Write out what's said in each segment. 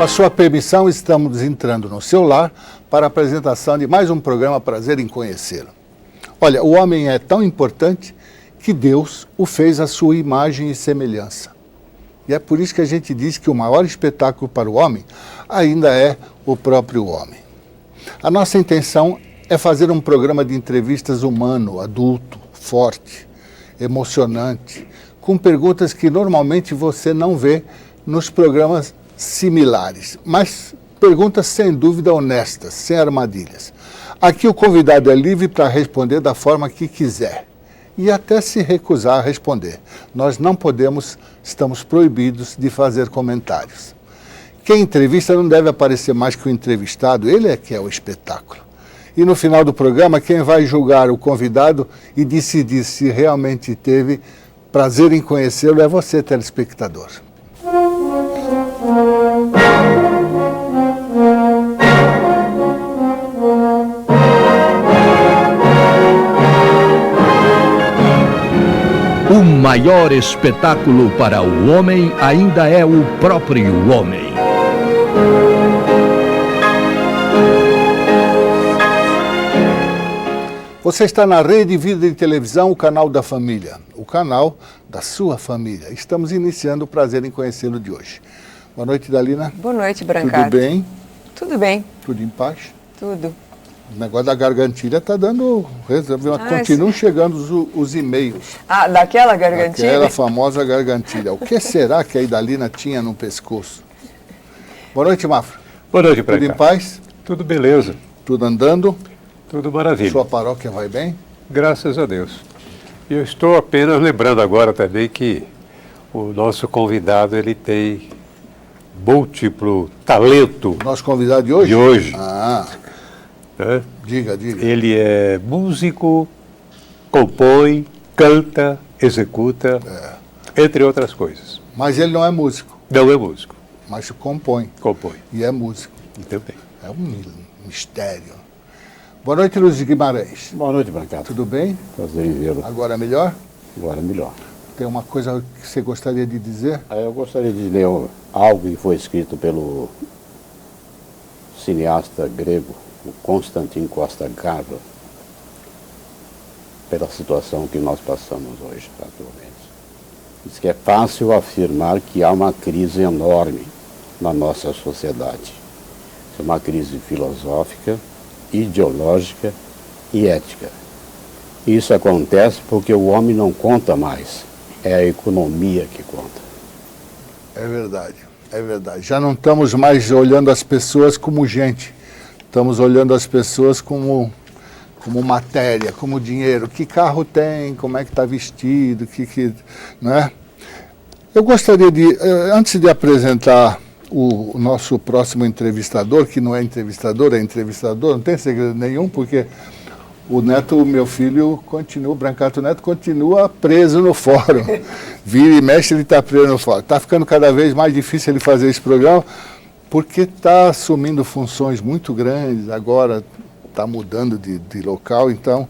a sua permissão, estamos entrando no seu lar para a apresentação de mais um programa Prazer em Conhecê-lo. Olha, o homem é tão importante que Deus o fez à sua imagem e semelhança. E é por isso que a gente diz que o maior espetáculo para o homem ainda é o próprio homem. A nossa intenção é fazer um programa de entrevistas humano, adulto, forte, emocionante, com perguntas que normalmente você não vê nos programas similares, mas perguntas sem dúvida honestas, sem armadilhas. Aqui o convidado é livre para responder da forma que quiser e até se recusar a responder. Nós não podemos, estamos proibidos de fazer comentários. Quem entrevista não deve aparecer mais que o entrevistado, ele é que é o espetáculo. E no final do programa, quem vai julgar o convidado e decidir se realmente teve prazer em conhecê-lo é você, telespectador. O maior espetáculo para o homem ainda é o próprio homem. Você está na Rede Vida de Televisão, o canal da família, o canal da sua família. Estamos iniciando o Prazer em Conhecê-lo de hoje. Boa noite, Dalina. Boa noite, Brancato. Tudo bem? Tudo bem. Tudo em paz? Tudo. O negócio da gargantilha está dando... Continuam chegando os e-mails. Ah, daquela gargantilha? Aquela famosa gargantilha. O que será que a Idalina tinha no pescoço? Boa noite, Mafra. Boa noite, Brancato. Tudo em paz? Tudo beleza. Tudo andando? Tudo maravilha. Sua paróquia vai bem? Graças a Deus. E eu estou apenas lembrando agora também que o nosso convidado, ele tem múltiplo talento. Nosso convidado de hoje? De hoje. Ah, Né? diga. Ele é músico, compõe, canta, executa, entre outras coisas. Mas ele não é músico, Não é músico, mas compõe compõe. e é músico. Também. É um mistério. Boa noite, Luiz Guimarães. Boa noite, Brancato. Tudo bem? Prazer em vê-lo. Agora melhor? Agora melhor. Tem uma coisa que você gostaria de dizer? Eu gostaria de ler algo que foi escrito pelo cineasta grego, o Constantin Costa Gavras, pela situação que nós passamos hoje, atualmente. Diz que é fácil afirmar que há uma crise enorme na nossa sociedade. É uma crise filosófica, ideológica e ética. Isso acontece porque o homem não conta mais, é a economia que conta. É verdade, é verdade. Já não estamos mais olhando as pessoas como gente, estamos olhando as pessoas como matéria, como dinheiro. Que carro tem, como é que está vestido, né? Eu gostaria de, antes de apresentar o nosso próximo entrevistador, que não é entrevistador, é entrevistador, não tem segredo nenhum, porque o Neto, meu filho, o Brancato Neto continua preso no fórum. Vira e mexe, ele está preso no fórum. Está ficando cada vez mais difícil ele fazer esse programa, porque está assumindo funções muito grandes, agora está mudando de local, então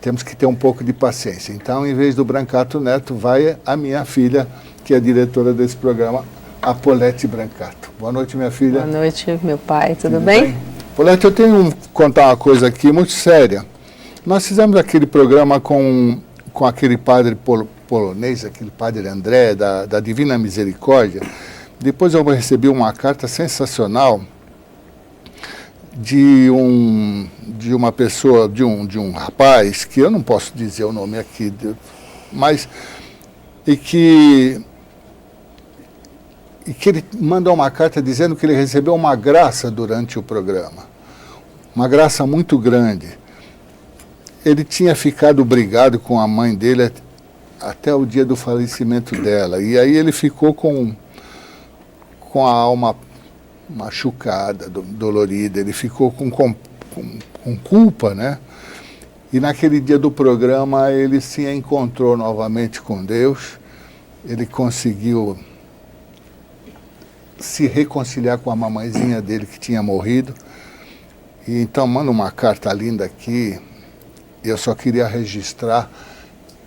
temos que ter um pouco de paciência. Então, em vez do Brancato Neto, vai a minha filha, que é a diretora desse programa, a Polete Brancato. Boa noite, minha filha. Boa noite, meu pai. Tudo bem? Polete, eu tenho que contar uma coisa aqui muito séria. Nós fizemos aquele programa com aquele padre polonês, aquele padre André, da Divina Misericórdia. Depois eu recebi uma carta sensacional de uma pessoa, de um rapaz, que eu não posso dizer o nome aqui, mas que ele mandou uma carta dizendo que ele recebeu uma graça durante o programa, uma graça muito grande. Ele tinha ficado brigado com a mãe dele até o dia do falecimento dela, e aí ele ficou com a alma machucada, dolorida, ele ficou com culpa, né? E naquele dia do programa ele se encontrou novamente com Deus, ele conseguiu se reconciliar com a mamãezinha dele que tinha morrido. E então manda uma carta linda aqui. Eu só queria registrar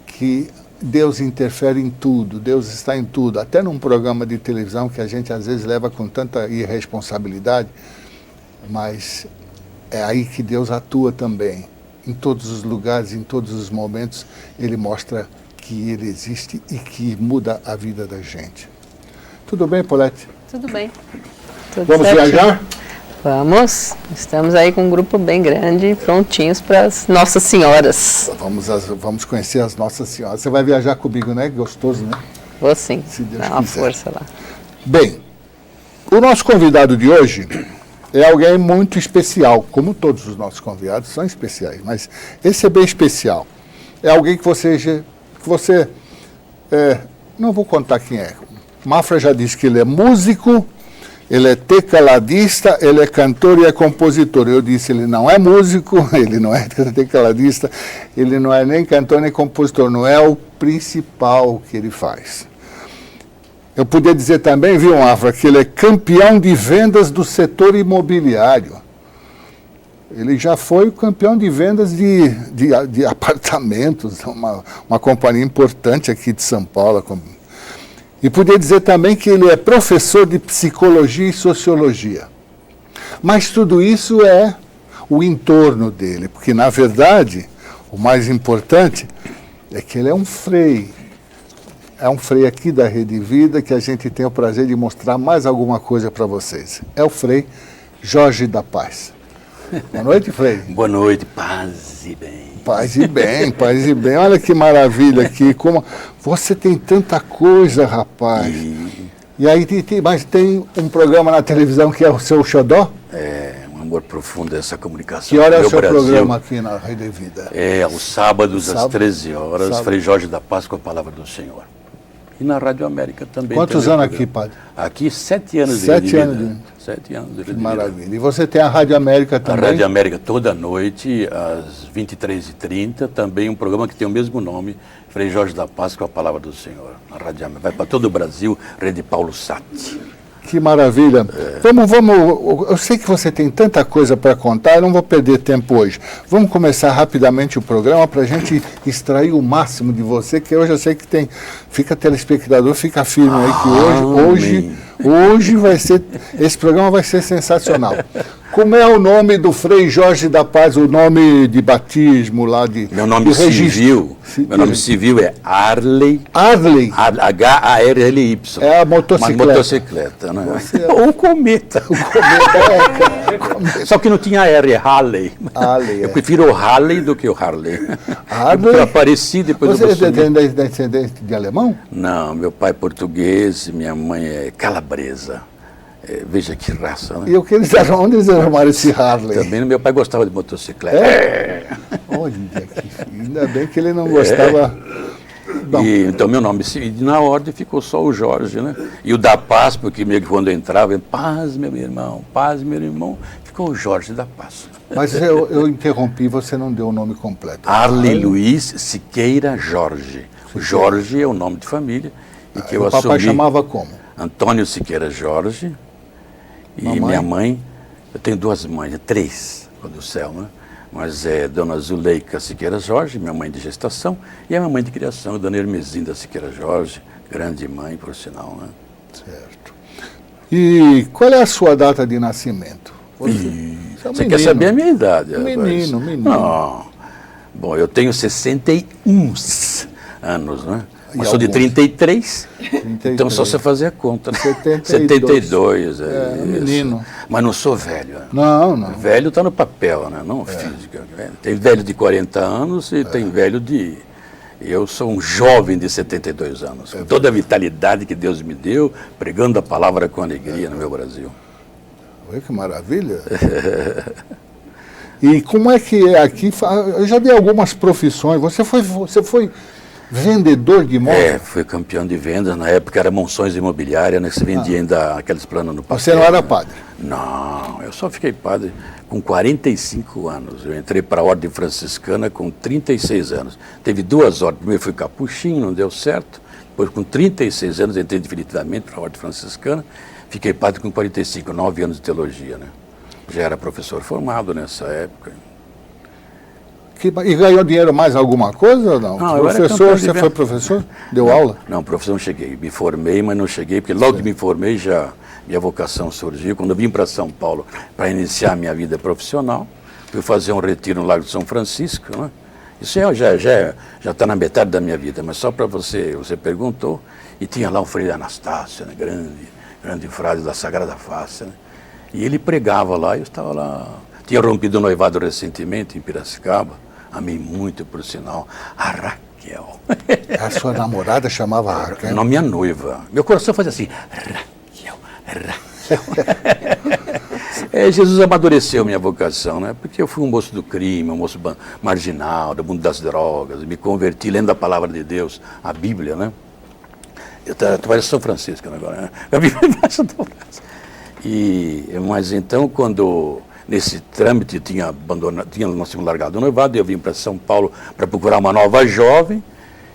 que Deus interfere em tudo, Deus está em tudo, até num programa de televisão que a gente às vezes leva com tanta irresponsabilidade, mas é aí que Deus atua também. Em todos os lugares, em todos os momentos, Ele mostra que Ele existe e que muda a vida da gente. Tudo bem, Paulette? Tudo bem. Tudo Vamos certinho. viajar? Vamos. Estamos aí com um grupo bem grande, prontinhos para as Nossas Senhoras. Vamos conhecer as Nossas Senhoras. Você vai viajar comigo, né? Gostoso, né? Vou sim. Se Deus Dá uma quiser. força lá. Bem, o nosso convidado de hoje é alguém muito especial, como todos os nossos convidados são especiais, mas esse é bem especial. É alguém que você não vou contar quem é. Mafra já disse que ele é músico, ele é tecladista, ele é cantor e é compositor. Eu disse, ele não é músico, ele não é tecladista, ele não é nem cantor nem compositor, não é o principal que ele faz. Eu podia dizer também, viu, Mafra, que ele é campeão de vendas do setor imobiliário. Ele já foi o campeão de vendas de apartamentos, uma companhia importante aqui de São Paulo. E podia dizer também que ele é professor de psicologia e sociologia. Mas tudo isso é o entorno dele, porque, na verdade, o mais importante é que ele é um frei. É um frei aqui da Rede Vida que a gente tem o prazer de mostrar mais alguma coisa para vocês. É o frei Jorge da Paz. Boa noite, frei. Boa noite, paz e bem. Paz e bem, paz e bem. Olha que maravilha aqui. Como você tem tanta coisa, rapaz. E aí, mas tem um programa na televisão que é o seu xodó? É um amor profundo essa comunicação. Que hora é o Meu seu Brasil. programa aqui na Rede Vida? É aos sábados, às Sábado. 13 horas, Sábado. Frei Jorge da Paz com a Palavra do Senhor. E na Rádio América também. Quantos tem meu anos programa. aqui, padre? Aqui, 7 anos de 7 Rede anos Vida. de- 7 anos de Rede Que Vida. maravilha. E você tem a Rádio América A também? Rádio América toda noite, às 23h30, também um programa que tem o mesmo nome, Frei Jorge da Paz com a Palavra do Senhor. A Rádio América vai para todo o Brasil, Rede Paulo Sat. Que maravilha. Vamos, eu sei que você tem tanta coisa para contar, eu não vou perder tempo hoje. Vamos começar rapidamente o programa para a gente extrair o máximo de você, que hoje eu sei que tem. Fica telespectador, fica firme aí que hoje vai ser, esse programa vai ser sensacional. Como é o nome do Frei Jorge da Paz, o nome de batismo lá de Meu nome de registro? civil, meu nome civil é Arley. Arley. H-A-R-L-Y. É a motocicleta. Uma motocicleta, né? Você é- Ou um cometa. Só que não tinha R, é Harley. Harley, Eu é. prefiro o Harley do que o Harley. Harley? Eu apareci depois Você eu é vou sumir. descendente de alemão? Não, meu pai é português, minha mãe é calabresa. É, veja que raça, né? E eu queria dizer, onde eles arrumaram esse Harley? Também meu pai gostava de motocicleta. Olha que filho. Ainda bem que ele não gostava. Bom, E, então meu nome, na ordem ficou só o Jorge, né? E o da Paz, porque meio que quando eu entrava, paz meu irmão, ficou o Jorge da Paz. mas eu interrompi, você não deu o nome completo. Arley Luiz Siqueira Jorge. O Jorge é o nome de família. E que eu O papai assumi. chamava como? Antônio Siqueira Jorge. E Mamãe? minha mãe, eu tenho duas mães, 3, do céu, né? Mas é Dona Zuleika Siqueira Jorge, minha mãe de gestação, e a minha mãe de criação, Dona Hermesinda Siqueira Jorge, grande mãe, por sinal, né? Certo. E qual é a sua data de nascimento? Você é um Você menino. quer saber a minha idade? Menino, rapaz? menino. Não. Bom, eu tenho 61 anos, né? E Mas sou de alguns? 33, 33. então só você fazer a conta. Né? 72. 72, É, isso. menino. Mas não sou velho. Né? Não. Velho está no papel, né? Não física. Tem velho de 40 anos e tem velho de... Eu sou um jovem de 72 anos, com toda a vitalidade que Deus me deu, pregando a palavra com alegria no meu Brasil. Olha que maravilha. E como é que é aqui? Eu já vi algumas profissões. Você foi vendedor de moto? Fui campeão de vendas, na época era Monções Imobiliária, né? Que você vendia ainda aqueles planos no papel. Você não era né? padre? Não, eu só fiquei padre com 45 anos. Eu entrei para a Ordem Franciscana com 36 anos. Teve 2 ordens. Primeiro fui capuchinho, não deu certo. Depois, com 36 anos, entrei definitivamente para a Ordem Franciscana. Fiquei padre com 45, 9 anos de teologia, né? Já era professor formado nessa época. E ganhou dinheiro mais alguma coisa ou não? Não, eu era Professor, campeão de você vento. foi professor? Deu aula? Não, professor, não cheguei. Me formei, mas não cheguei, porque logo que me formei já minha vocação surgiu. Quando eu vim para São Paulo para iniciar minha vida profissional, fui fazer um retiro no Lago de São Francisco, né? Isso já está na metade da minha vida, mas só para você perguntou, e tinha lá o Frei Anastácio, né? grande frade da Sagrada Face, né? E ele pregava lá, eu estava lá, tinha rompido o noivado recentemente em Piracicaba, amei muito, por sinal, a Raquel. A sua namorada chamava Raquel? Não, minha noiva. Meu coração fazia assim, Raquel. Jesus amadureceu minha vocação, né? Porque eu fui um moço do crime, um moço marginal, do mundo das drogas, me converti lendo a palavra de Deus, a Bíblia, né? Eu trabalho em São Francisco agora, né? A Bíblia é São Francisco. Mas então, quando nesse trâmite nós tínhamos largado o noivado, eu vim para São Paulo para procurar uma nova jovem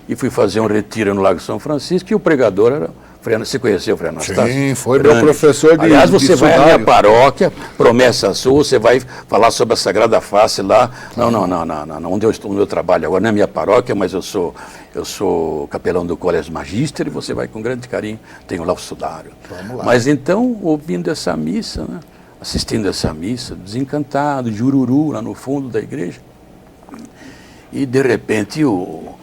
e fui fazer um retiro no Lago São Francisco e o pregador era... Você conheceu o Frei Anastácio? Sim, foi meu professor de Aliás, você vai à sudário. minha paróquia, promessa sua, você vai falar sobre a Sagrada Face lá. Não. Onde eu trabalho agora não é minha paróquia, mas eu sou capelão do Colégio Magíster e você vai com grande carinho, tenho lá o sudário. Vamos lá. Mas então, ouvindo essa missa, né, assistindo essa missa, desencantado, de Jururu, lá no fundo da igreja, e de repente o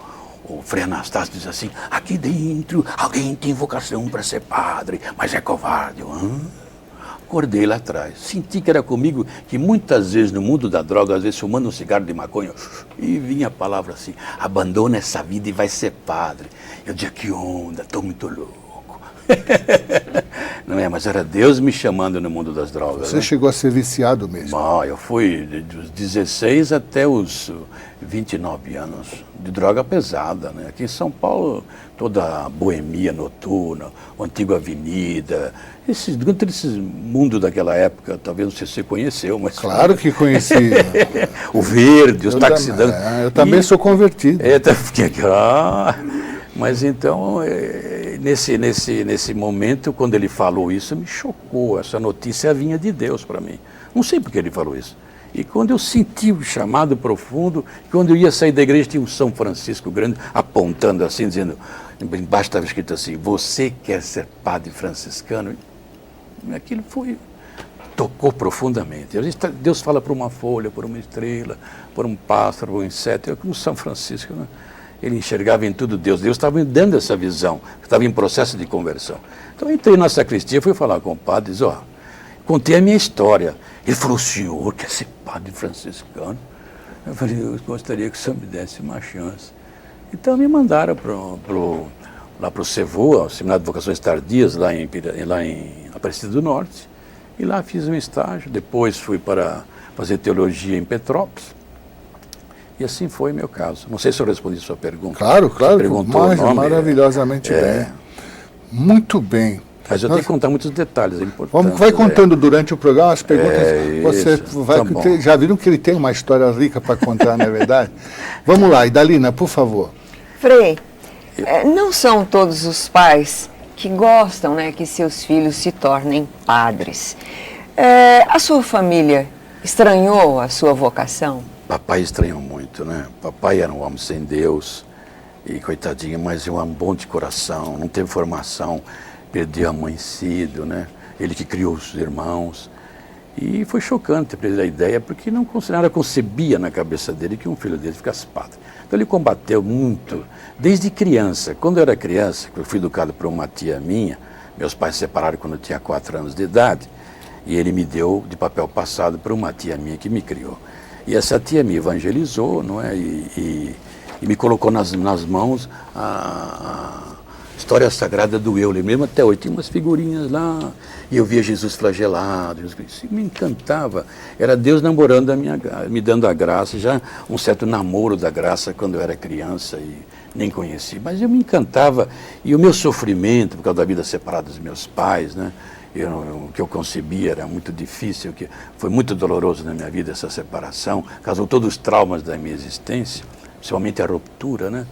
Frei Anastácio diz assim, aqui dentro alguém tem vocação para ser padre, mas é covarde. Acordei lá atrás, senti que era comigo, que muitas vezes no mundo da droga, às vezes fumando um cigarro de maconha, e vinha a palavra assim, abandona essa vida e vai ser padre. Eu dizia, que onda, estou muito louco. Não é, mas era Deus me chamando no mundo das drogas. Você né? chegou a ser viciado mesmo. Bom, eu fui dos 16 até os 29 anos de droga pesada, né? Aqui em São Paulo, toda a boemia noturna, a antiga avenida, esse mundo daquela época, talvez não sei se você conheceu, mas... Claro que conheci. O verde, os taxidãs. Eu também sou convertido. Mas então, nesse momento, quando ele falou isso, me chocou. Essa notícia vinha de Deus para mim. Não sei por que ele falou isso. E quando eu senti o chamado profundo, quando eu ia sair da igreja, tinha um São Francisco grande apontando assim, dizendo, embaixo estava escrito assim, você quer ser padre franciscano? E aquilo tocou profundamente. Deus fala por uma folha, por uma estrela, por um pássaro, por um inseto, como São Francisco, né? Ele enxergava em tudo Deus. Deus estava me dando essa visão, estava em processo de conversão. Então eu entrei na sacristia, fui falar com o padre, disse, contei a minha história. Ele falou, o senhor quer ser padre franciscano? Eu falei, eu gostaria que o senhor me desse uma chance. Então me mandaram lá para o CEVO, o Seminário de Vocações Tardias, lá em Aparecida do Norte. E lá fiz um estágio, depois fui para fazer teologia em Petrópolis. E assim foi o meu caso. Não sei se eu respondi a sua pergunta. Claro, maravilhosamente bem. bem. Muito bem. Mas eu tenho que contar muitos detalhes, é importante. Vai contando durante o programa as perguntas. Você vai tá já viram que ele tem uma história rica para contar, não é verdade? Vamos lá, Idalina, por favor. Frei, não são todos os pais que gostam, né, que seus filhos se tornem padres. A sua família estranhou a sua vocação? Papai estranhou muito, né? Papai era um homem sem Deus, e coitadinho, mas um homem bom de coração, não teve formação, perdeu a mãe cedo, né? Ele que criou os irmãos. E foi chocante ter a ideia, porque não concebia na cabeça dele que um filho dele ficasse padre. Então ele combateu muito, desde criança. Quando eu era criança, eu fui educado por uma tia minha, meus pais se separaram quando eu tinha 4 anos de idade, e ele me deu de papel passado para uma tia minha que me criou. E essa tia me evangelizou, não é? E me colocou nas mãos a história sagrada do Euler, mesmo até hoje. Tinha umas figurinhas lá, e eu via Jesus flagelado. Isso me encantava. Era Deus namorando me dando a graça, já um certo namoro da graça quando eu era criança e nem conheci. Mas eu me encantava. E o meu sofrimento, por causa da vida separada dos meus pais, né? O que eu concebia era muito difícil, foi muito doloroso na minha vida essa separação, causou todos os traumas da minha existência, principalmente a ruptura, né?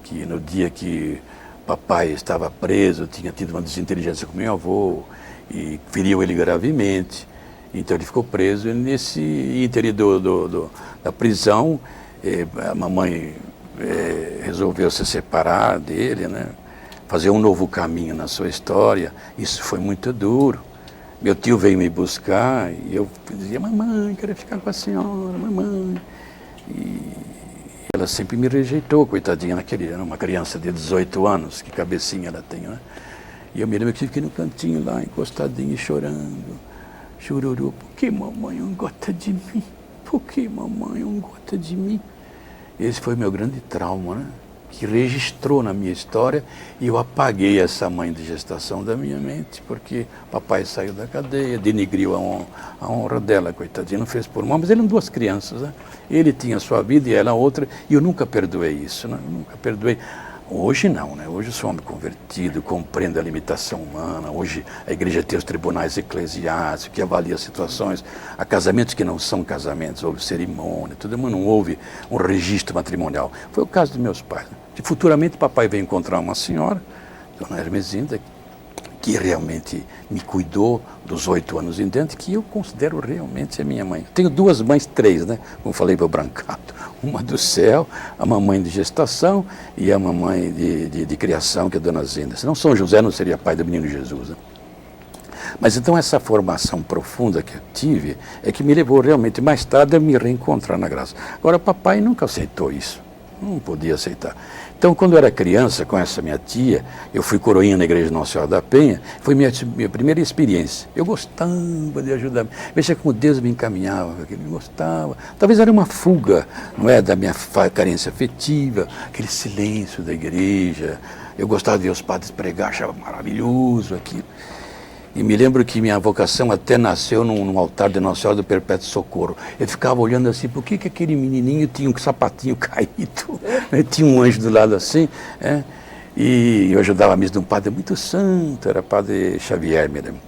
Que no dia que papai estava preso, tinha tido uma desinteligência com meu avô e feriu ele gravemente, então ele ficou preso e nesse ínterim da prisão A mamãe resolveu se separar dele, né? Fazer um novo caminho na sua história. Isso foi muito duro. Meu tio veio me buscar e eu dizia, mamãe, quero ficar com a senhora, mamãe. E ela sempre me rejeitou, coitadinha, era uma criança de 18 anos, que cabecinha ela tem, né? E eu me lembro que fiquei no cantinho lá, encostadinho, chorando. Chororô, por que mamãe não gosta de mim? Por que mamãe não gosta de mim? Esse foi meu grande trauma, né? Que registrou na minha história e eu apaguei essa mãe de gestação da minha mente, porque papai saiu da cadeia, denigriu a honra dela, coitadinha, não fez por mal, mas eram duas crianças, né? Ele tinha a sua vida e ela outra, e eu nunca perdoei isso, né? Eu nunca perdoei. Hoje não, né? Hoje eu sou homem convertido, compreendo a limitação humana. Hoje a igreja tem os tribunais eclesiásticos que avaliam situações. Há casamentos que não são casamentos, houve cerimônia, tudo, mas não houve um registro matrimonial. Foi o caso dos meus pais, né? E futuramente papai veio encontrar uma senhora, dona Hermesinda, que realmente me cuidou dos 8 anos em diante, que eu considero realmente a minha mãe. Tenho duas mães, três, né? Como falei para o Brancato. Uma do céu, a mamãe de gestação e a mamãe de criação, que é a dona Zinda. Senão São José não seria pai do menino Jesus, né? Mas então essa formação profunda que eu tive é que me levou realmente mais tarde a me reencontrar na graça. Agora, papai nunca aceitou isso. Não podia aceitar. Então, quando eu era criança, com essa minha tia, eu fui coroinha na Igreja Nossa Senhora da Penha, foi minha primeira experiência. Eu gostava de ajudar, veja como Deus me encaminhava, ele gostava. Talvez era uma fuga, não é, da minha carência afetiva, aquele silêncio da igreja. Eu gostava de ver os padres pregar, achava maravilhoso aquilo. E me lembro que minha vocação até nasceu num altar de Nossa Senhora do Perpétuo Socorro. Eu ficava olhando assim, por que aquele menininho tinha um sapatinho caído? Tinha um anjo do lado assim, e eu ajudava a missa de um padre muito santo, era padre Xavier, me lembro.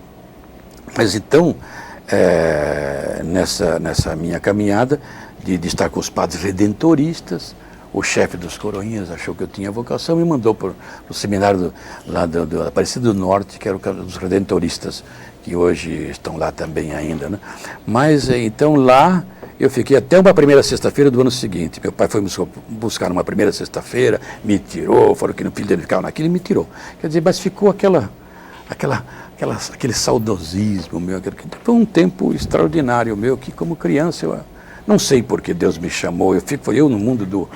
Mas então, nessa minha caminhada de estar com os padres redentoristas, o chefe dos coroinhas achou que eu tinha vocação e me mandou para o seminário lá do Aparecido do Norte, que era o dos redentoristas, que hoje estão lá também ainda, né? Mas então lá eu fiquei até uma primeira sexta-feira do ano seguinte. Meu pai foi me buscar numa primeira sexta-feira, me tirou, falou que o filho dele ficava naquilo e me tirou. Quer dizer, mas ficou aquele saudosismo meu. Foi um tempo extraordinário meu, que como criança eu não sei por que Deus me chamou, eu no mundo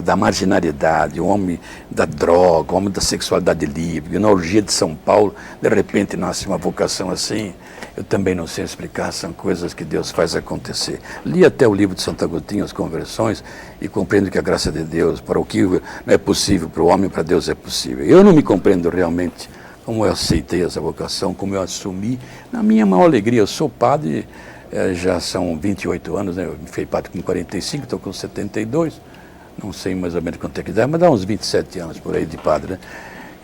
da marginalidade, o homem da droga, o homem da sexualidade livre, na orgia de São Paulo, de repente nasce uma vocação assim, eu também não sei explicar, são coisas que Deus faz acontecer. Li até o livro de Santo Agostinho, As Conversões, e compreendo que a graça de Deus, para o que não é possível para o homem, para Deus é possível. Eu não me compreendo realmente como eu aceitei essa vocação, como eu assumi, na minha maior alegria, eu sou padre, já são 28 anos, né? Eu me fui padre com 45, estou com 72, não sei mais ou menos quanto é que dá, mas dá uns 27 anos por aí de padre, né?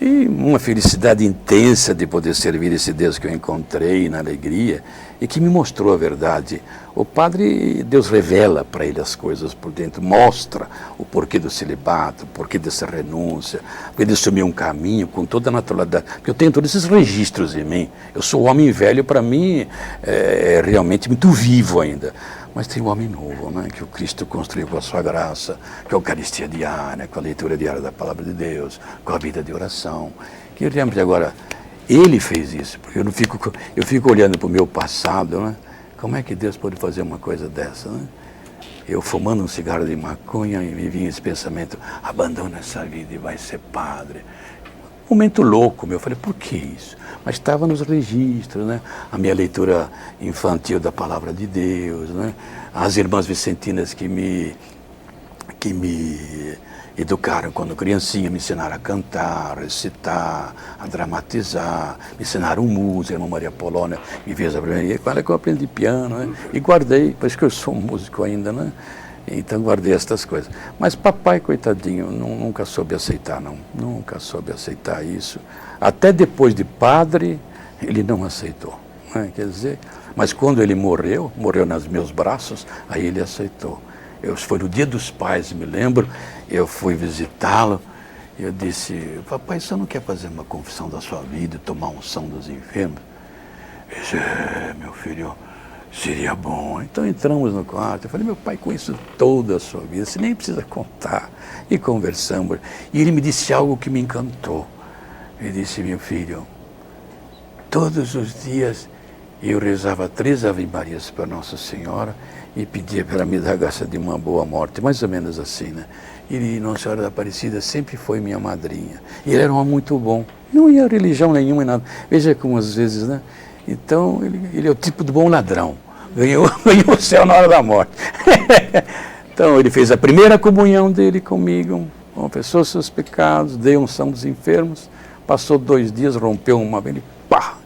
E uma felicidade intensa de poder servir esse Deus que eu encontrei na alegria e que me mostrou a verdade. O padre, Deus revela para ele as coisas por dentro, mostra o porquê do celibato, o porquê dessa renúncia, porque ele assumir um caminho com toda a naturalidade. Porque eu tenho todos esses registros em mim. Eu sou homem velho, para mim é realmente muito vivo ainda. Mas tem um homem novo, né, que o Cristo construiu com a sua graça, com a Eucaristia diária, com a leitura diária da Palavra de Deus, com a vida de oração. Que realmente agora, ele fez isso, porque eu fico olhando para o meu passado, né? Como é que Deus pode fazer uma coisa dessa, né? Eu fumando um cigarro de maconha e me vinha esse pensamento, abandona essa vida e vai ser padre. Momento louco, meu. Eu falei, por que isso? Mas estava nos registros, né? A minha leitura infantil da Palavra de Deus, né? As irmãs vicentinas que me educaram quando criancinha, me ensinaram a cantar, a recitar, a dramatizar, me ensinaram música, a irmã Maria Polônia me fez a primeira, e com ela que eu aprendi piano, né? E guardei, por isso que eu sou músico ainda, né? Então guardei estas coisas. Mas papai, coitadinho, nunca soube aceitar, não. Nunca soube aceitar isso. Até depois de padre, ele não aceitou, né? Quer dizer, mas quando ele morreu nos meus braços, aí ele aceitou. Foi no Dia dos Pais, me lembro, eu fui visitá-lo, e eu disse, papai, você não quer fazer uma confissão da sua vida e tomar unção dos enfermos? Ele disse, meu filho, Seria bom. Então entramos no quarto. Eu falei, meu pai conhece toda a sua vida, você nem precisa contar. E conversamos. E ele me disse algo que me encantou. Ele disse, meu filho, todos os dias eu rezava 3 Ave-Marias para Nossa Senhora e pedia para me dar a graça de uma boa morte, mais ou menos assim, né? E Nossa Senhora da Aparecida sempre foi minha madrinha. E ele era um homem muito bom. Não ia religião nenhuma e nada. Veja como às vezes, né? Então, ele é o tipo de bom ladrão. Ganhou o céu na hora da morte. Então, ele fez a primeira comunhão dele comigo, confessou seus pecados, deu unção dos enfermos, passou 2 dias, rompeu uma vez, pá!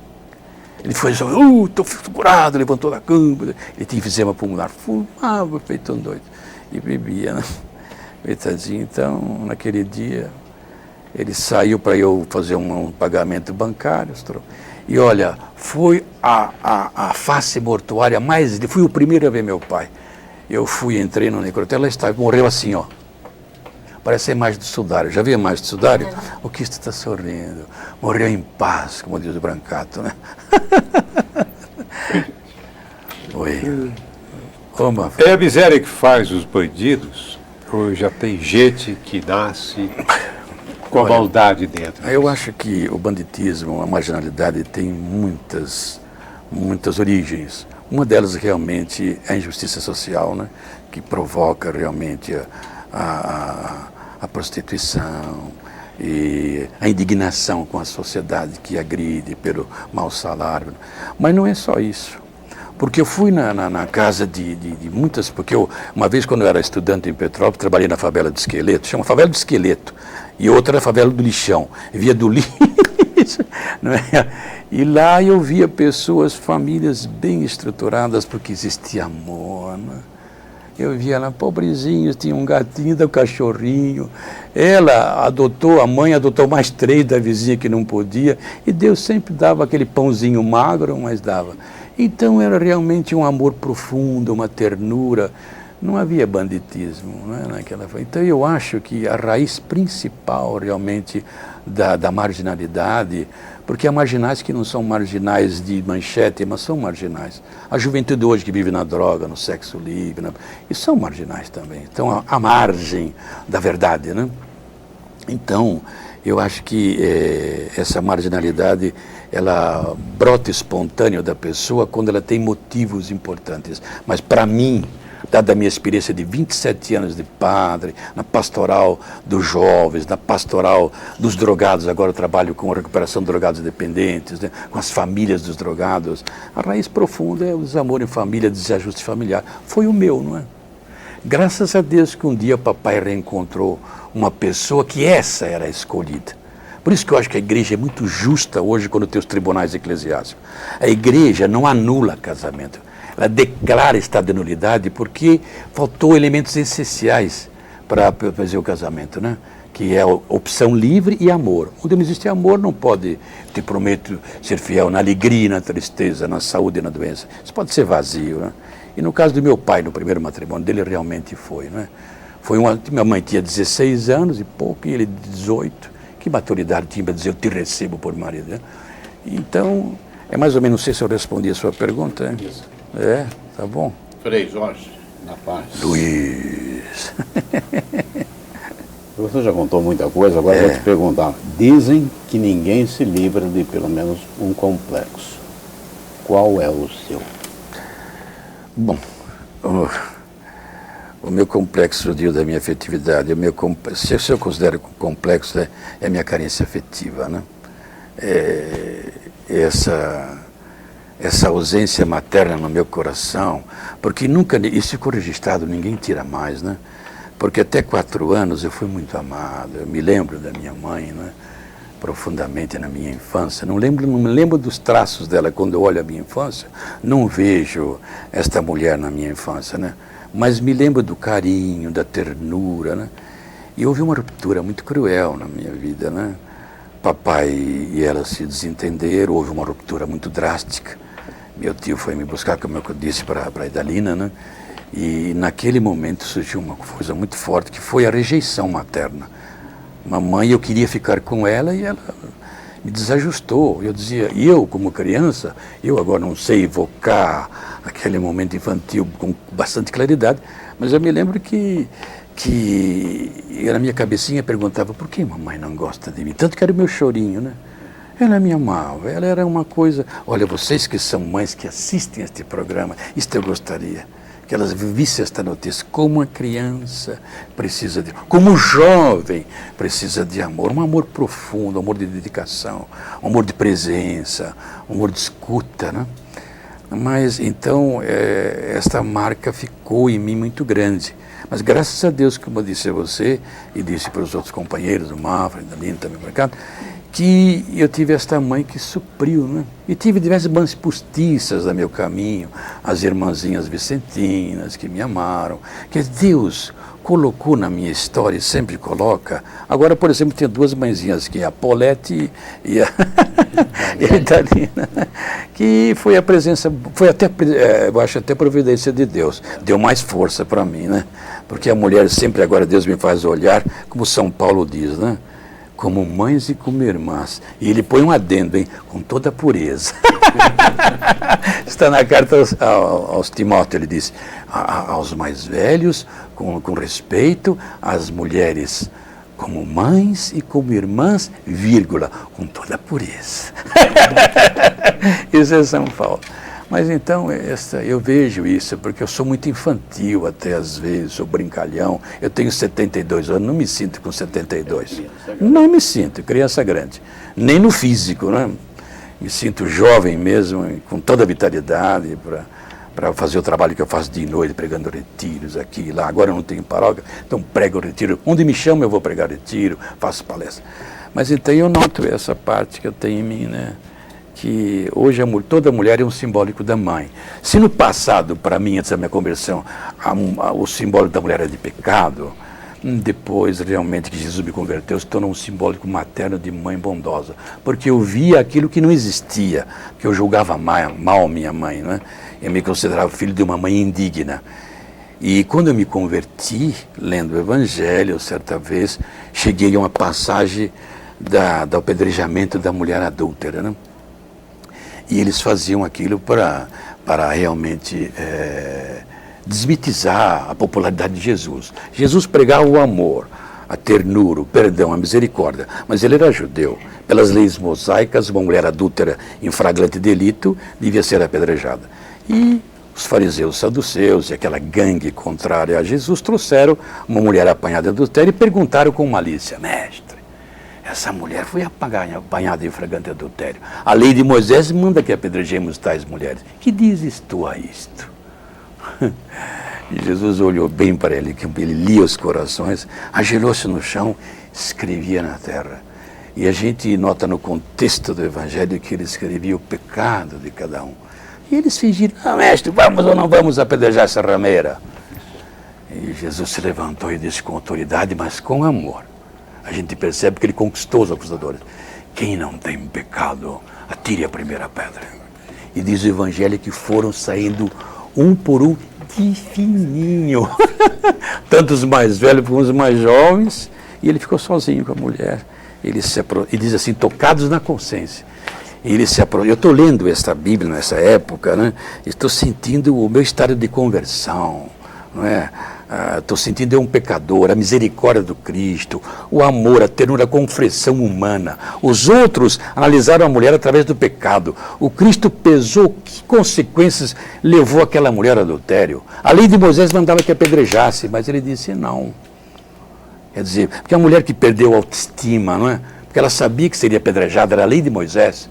Ele foi assim, estou curado, levantou da cama, ele tinha enfisema pulmonar, fumava, feito um doido, e bebia, né? Coitadinho. Então, naquele dia, ele saiu para eu fazer um pagamento bancário, e olha, foi a face mortuária mais... Fui o primeiro a ver meu pai. Eu entrei no necrotério, lá estava, morreu assim, ó. Parece a imagem do Sudário. Já viu a imagem do Sudário? O que está sorrindo? Morreu em paz, como diz o Brancato, né? Oi. Como? É a miséria que faz os bandidos? Ou já tem gente que nasce com a maldade dentro? Eu acho que o banditismo, a marginalidade tem muitas origens. Uma delas realmente é a injustiça social, né? Que provoca realmente a prostituição e a indignação com a sociedade que agride pelo mau salário. Mas não é só isso. Porque eu fui na casa de muitas... Porque uma vez, quando eu era estudante em Petrópolis, trabalhei na favela do Esqueleto, chama favela do Esqueleto, e outra era a favela do Lixão. Eu via do lixo, não é? E lá eu via pessoas, famílias bem estruturadas, porque existia amor, né? Eu via lá, pobrezinhos, tinha um gatinho, um cachorrinho. Ela adotou, a mãe adotou mais 3 da vizinha que não podia. E Deus sempre dava aquele pãozinho magro, mas dava. Então era realmente um amor profundo, uma ternura. Não havia banditismo, né, naquela. Então eu acho que a raiz principal realmente da marginalidade, porque há marginais que não são marginais de manchete, mas são marginais. A juventude hoje que vive na droga, no sexo livre, e são marginais também. Então, à margem da verdade, né? Então, eu acho que essa marginalidade, ela brota espontâneo da pessoa quando ela tem motivos importantes. Mas, para mim, dada a minha experiência de 27 anos de padre, na pastoral dos jovens, na pastoral dos drogados, agora eu trabalho com a recuperação de drogados dependentes, né, com as famílias dos drogados, a raiz profunda é o desamor em família, desajuste familiar. Foi o meu, não é? Graças a Deus que um dia papai reencontrou uma pessoa que essa era a escolhida. Por isso que eu acho que a igreja é muito justa hoje quando tem os tribunais eclesiásticos. A igreja não anula casamento. Ela declara estado de nulidade porque faltou elementos essenciais para fazer o casamento, né? Que é a opção livre e amor. Onde não existe amor, não pode, te prometo, ser fiel na alegria, na tristeza, na saúde e na doença. Isso pode ser vazio, né? E no caso do meu pai, no primeiro matrimônio dele, realmente foi, né? Minha mãe tinha 16 anos e pouco, e ele 18. Que maturidade tinha para dizer, eu te recebo por marido, né? Então, é mais ou menos, não sei se eu respondi a sua pergunta, né? É, tá bom. Frei Jorge, na paz. Luiz. Você já contou muita coisa, agora eu vou te perguntar. Dizem que ninguém se livra de pelo menos um complexo. Qual é o seu? Bom, o meu complexo da minha afetividade, se eu considero complexo, é a minha carência afetiva, né? Essa ausência materna no meu coração, porque nunca, isso ficou registrado, ninguém tira mais, né? Porque até 4 anos eu fui muito amado, eu me lembro da minha mãe, né? Profundamente na minha infância, não me lembro dos traços dela quando eu olho a minha infância, não vejo esta mulher na minha infância, né? Mas me lembro do carinho, da ternura, né? E houve uma ruptura muito cruel na minha vida, né? Papai e ela se desentenderam, houve uma ruptura muito drástica. Meu tio foi me buscar, como eu disse, para a Idalina, né? E naquele momento surgiu uma coisa muito forte, que foi a rejeição materna. Mamãe, eu queria ficar com ela e ela me desajustou. Eu dizia, e eu como criança, eu agora não sei evocar aquele momento infantil com bastante claridade, mas eu me lembro que na minha cabecinha perguntava, por que mamãe não gosta de mim? Tanto que era o meu chorinho, né? Ela me amava, ela era uma coisa... Olha, vocês que são mães que assistem a este programa, isto eu gostaria, que elas vissem esta notícia, como a criança precisa de... Como o jovem precisa de amor, um amor profundo, um amor de dedicação, um amor de presença, um amor de escuta, né? Mas, então, esta marca ficou em mim muito grande. Mas, graças a Deus, como eu disse a você, e disse para os outros companheiros, o Mafra, da Lina, também para cá, que eu tive esta mãe que supriu, né? E tive diversas mães postiças no meu caminho, as irmãzinhas vicentinas que me amaram, que Deus colocou na minha história e sempre coloca. Agora, por exemplo, tenho duas mãezinhas aqui, a Paulette e a Italina, que foi a presença, foi até, eu acho até providência de Deus, deu mais força para mim, né? Porque a mulher sempre, agora Deus me faz olhar, como São Paulo diz, né? Como mães e como irmãs. E ele põe um adendo, hein? Com toda a pureza. Está na carta aos Timóteo, ele diz, aos mais velhos, com respeito, às mulheres como mães e como irmãs, vírgula, com toda a pureza. Isso é São Paulo. Mas então, eu vejo isso, porque eu sou muito infantil até às vezes, sou brincalhão. Eu tenho 72 anos, não me sinto com 72. Não me sinto, criança grande. Nem no físico, né? Me sinto jovem mesmo, com toda a vitalidade para fazer o trabalho que eu faço de noite, pregando retiros aqui e lá. Agora eu não tenho paróquia, então prego retiro. Onde me chamam eu vou pregar retiro, faço palestra. Mas então eu noto essa parte que eu tenho em mim, né? Que hoje toda mulher é um simbólico da mãe. Se no passado, para mim, antes da minha conversão, o simbólico da mulher era de pecado, depois, realmente, que Jesus me converteu, se tornou um simbólico materno de mãe bondosa. Porque eu via aquilo que não existia, que eu julgava mal minha mãe, né? Eu me considerava filho de uma mãe indigna. E quando eu me converti, lendo o Evangelho, certa vez, cheguei a uma passagem do apedrejamento da mulher adúltera, né? E eles faziam aquilo para realmente desmitizar a popularidade de Jesus. Jesus pregava o amor, a ternura, o perdão, a misericórdia, mas ele era judeu. Pelas leis mosaicas, uma mulher adúltera em flagrante delito devia ser apedrejada. E os fariseus saduceus e aquela gangue contrária a Jesus trouxeram uma mulher apanhada em adultério e perguntaram com malícia, mestre, essa mulher foi apanhada em flagrante adultério. A lei de Moisés manda que apedrejemos tais mulheres. Que dizes tu a isto? E Jesus olhou bem para ele, que ele lia os corações, ajoelhou-se no chão, escrevia na terra. E a gente nota no contexto do Evangelho que ele escrevia o pecado de cada um. E eles fingiram, mestre, vamos ou não vamos apedrejar essa rameira? E Jesus se levantou e disse com autoridade, mas com amor. A gente percebe que ele conquistou os acusadores. Quem não tem pecado, atire a primeira pedra. E diz o Evangelho que foram saindo um por um de fininho. Tanto os mais velhos como os mais jovens. E ele ficou sozinho com a mulher. E diz assim, tocados na consciência. E ele se eu estou lendo esta Bíblia nessa época, né? Estou sentindo o meu estado de conversão, não é? Estou sentindo um pecador, a misericórdia do Cristo, o amor, a ternura, a confessão humana. Os outros analisaram a mulher através do pecado. O Cristo pesou que consequências levou aquela mulher ao adultério. A lei de Moisés mandava que apedrejasse, mas ele disse não. Quer dizer, porque a mulher que perdeu a autoestima, não é? Porque ela sabia que seria apedrejada, era a lei de Moisés.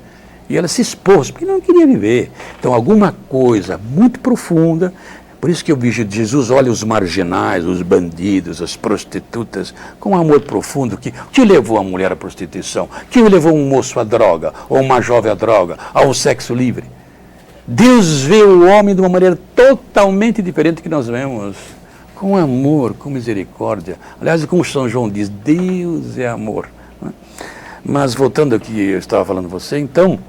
E ela se expôs, porque não queria viver. Então, alguma coisa muito profunda. Por isso que eu vejo Jesus olha os marginais, os bandidos, as prostitutas, com um amor profundo que levou a mulher à prostituição, que levou um moço à droga, ou uma jovem à droga, ao sexo livre. Deus vê o homem de uma maneira totalmente diferente que nós vemos, com amor, com misericórdia. Aliás, como São João diz, Deus é amor. Mas voltando ao que eu estava falando a você, então,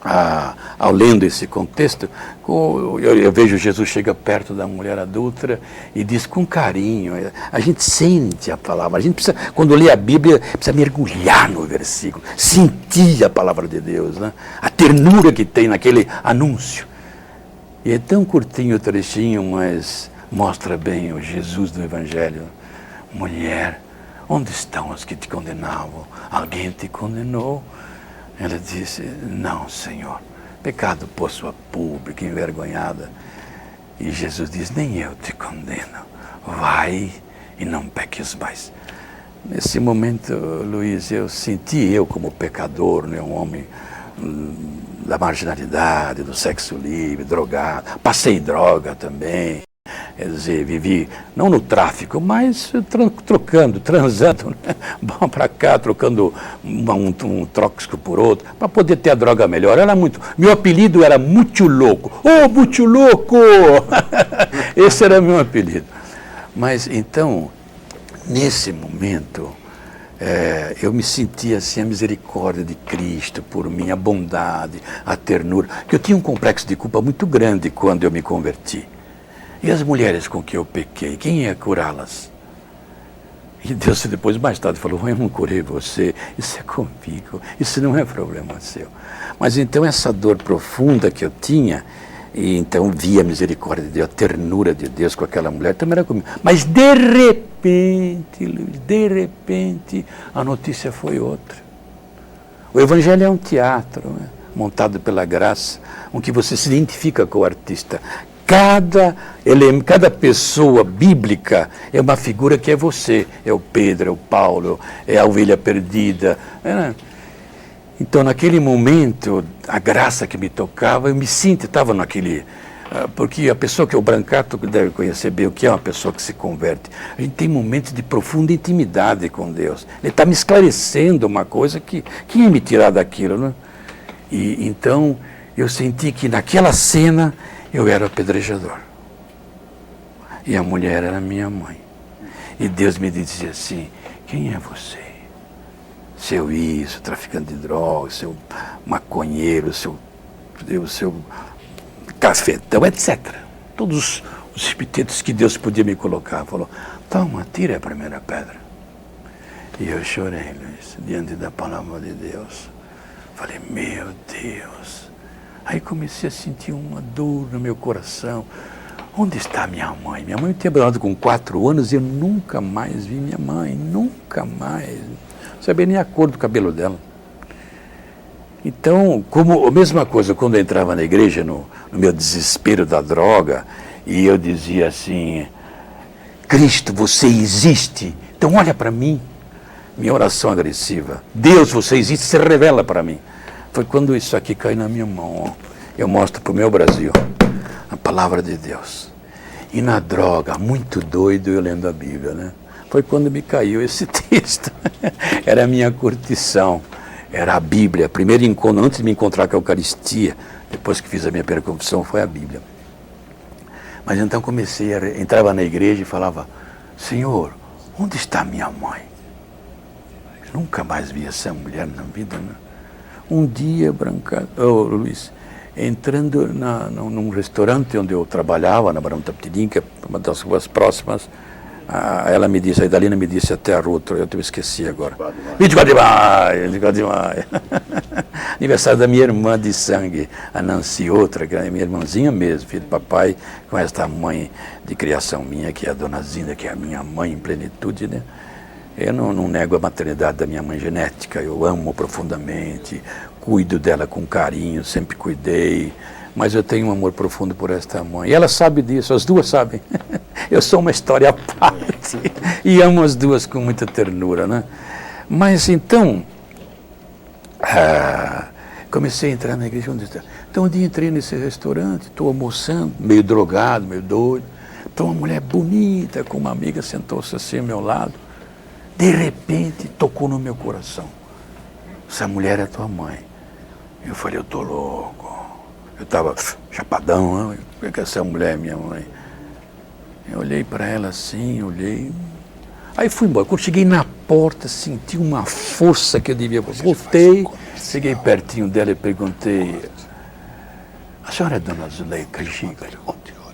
ao lendo esse contexto, eu vejo Jesus chega perto da mulher adúltera e diz com carinho, a gente sente a palavra, a gente precisa, quando lê a Bíblia, precisa mergulhar no versículo, sentir a palavra de Deus, né? A ternura que tem naquele anúncio. E é tão curtinho o trechinho, mas mostra bem o Jesus do Evangelho. Mulher, onde estão os que te condenavam? Alguém te condenou? Ela disse, não, Senhor, pecado por sua pública, envergonhada. E Jesus diz, nem eu te condeno, vai e não peques mais. Nesse momento, Luiz, eu senti como pecador, né, um homem da marginalidade, do sexo livre, drogado, passei droga também. Quer dizer, vivi, não no tráfico, mas transando, né? Bom para cá, trocando um tóxico por outro, para poder ter a droga melhor. Meu apelido era Muito Louco. Ô, Muito Louco! Esse era meu apelido. Mas, então, nesse momento, eu me sentia assim, a misericórdia de Cristo por mim, a bondade, a ternura. Que eu tinha um complexo de culpa muito grande quando eu me converti. E as mulheres com que eu pequei, quem ia curá-las? E Deus depois, mais tarde, falou, eu não curei você, isso é comigo, isso não é problema seu. Mas então essa dor profunda que eu tinha, e então via a misericórdia de Deus, a ternura de Deus com aquela mulher, também era comigo. Mas de repente, Luiz, de repente, a notícia foi outra. O Evangelho é um teatro, né, montado pela graça, em que você se identifica com o artista. Cada pessoa bíblica é uma figura que é você. É o Pedro, é o Paulo, é a ovelha perdida. Então, naquele momento, a graça que me tocava, eu me sinto, estava naquele... Porque a pessoa que é o Brancato deve conhecer bem o que é uma pessoa que se converte. A gente tem momentos de profunda intimidade com Deus. Ele está me esclarecendo uma coisa que ia me tirar daquilo, né? E então, eu senti que naquela cena... eu era apedrejador. E a mulher era minha mãe. E Deus me dizia assim, quem é você? Seu isso, traficante de drogas, seu maconheiro, seu cafetão, etc. Todos os epítetos que Deus podia me colocar. Falou, toma, tira a primeira pedra. E eu chorei, Luiz, diante da palavra de Deus. Falei, meu Deus... Aí comecei a sentir uma dor no meu coração. Onde está minha mãe? Minha mãe tinha abandonado com 4 anos e eu nunca mais vi minha mãe. Nunca mais. Não sabia nem a cor do cabelo dela. Então, como a mesma coisa, quando eu entrava na igreja, no meu desespero da droga, e eu dizia assim, Cristo, você existe. Então olha para mim. Minha oração agressiva. Deus, você existe, se revela para mim. Foi quando isso aqui caiu na minha mão, ó. Eu mostro para o meu Brasil a palavra de Deus. E na droga, muito doido, eu lendo a Bíblia, né? Foi quando me caiu esse texto. Era a minha curtição, era a Bíblia. Primeiro encontro, antes de me encontrar com a Eucaristia, depois que fiz a minha primeira confissão, foi a Bíblia. Mas então entrava na igreja e falava, Senhor, onde está minha mãe? Eu nunca mais vi essa mulher na vida, né? Um dia, Luiz, entrando num restaurante onde eu trabalhava, na Barão Tapetirim, que é uma das ruas próximas, ela me disse, a Idalina me disse até a rua, eu esqueci agora. 24 de maio. Aniversário da minha irmã de sangue, a Nancy, outra, que é minha irmãzinha mesmo, filho do papai, com esta mãe de criação minha, que é a Dona Zinda, que é a minha mãe em plenitude, né? Eu não nego a maternidade da minha mãe genética, eu amo profundamente, cuido dela com carinho, sempre cuidei, mas eu tenho um amor profundo por esta mãe. E ela sabe disso, as duas sabem. Eu sou uma história à parte e amo as duas com muita ternura, né? Mas então, comecei a entrar na igreja. Então um dia entrei nesse restaurante, estou almoçando, meio drogado, meio doido. Então uma mulher bonita, com uma amiga, sentou-se assim ao meu lado. De repente, tocou no meu coração. Essa mulher é tua mãe. Eu falei, eu tô louco. Eu estava chapadão, né? Por que essa mulher é minha mãe? Eu olhei para ela assim, olhei. Aí fui embora. Quando cheguei na porta, senti uma força que eu devia. Voltei, cheguei pertinho dela e perguntei, a senhora é dona Zuleika Giglio?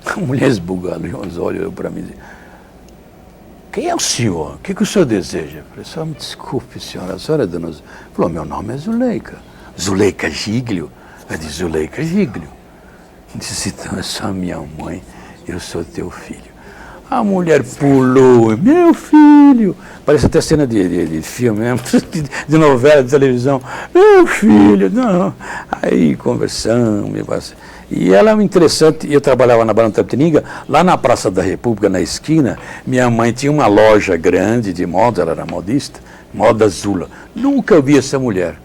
A mulher esbugalhou os olhos para mim e disse, quem é o senhor? O que o senhor deseja? Eu falei, só me desculpe, senhora, a senhora é dona Zuleika? Falou, meu nome é Zuleika. Zuleika Giglio? Eu disse, Zuleika Giglio. Eu disse, então é só minha mãe, eu sou teu filho. A mulher pulou, meu filho. Parece até cena de filme mesmo, de novela, de televisão. Meu filho, não. Aí conversamos. E ela é interessante, eu trabalhava na Barão de Itapetininga, lá na Praça da República, na esquina, minha mãe tinha uma loja grande de moda, ela era modista, moda Zula. Nunca vi essa mulher.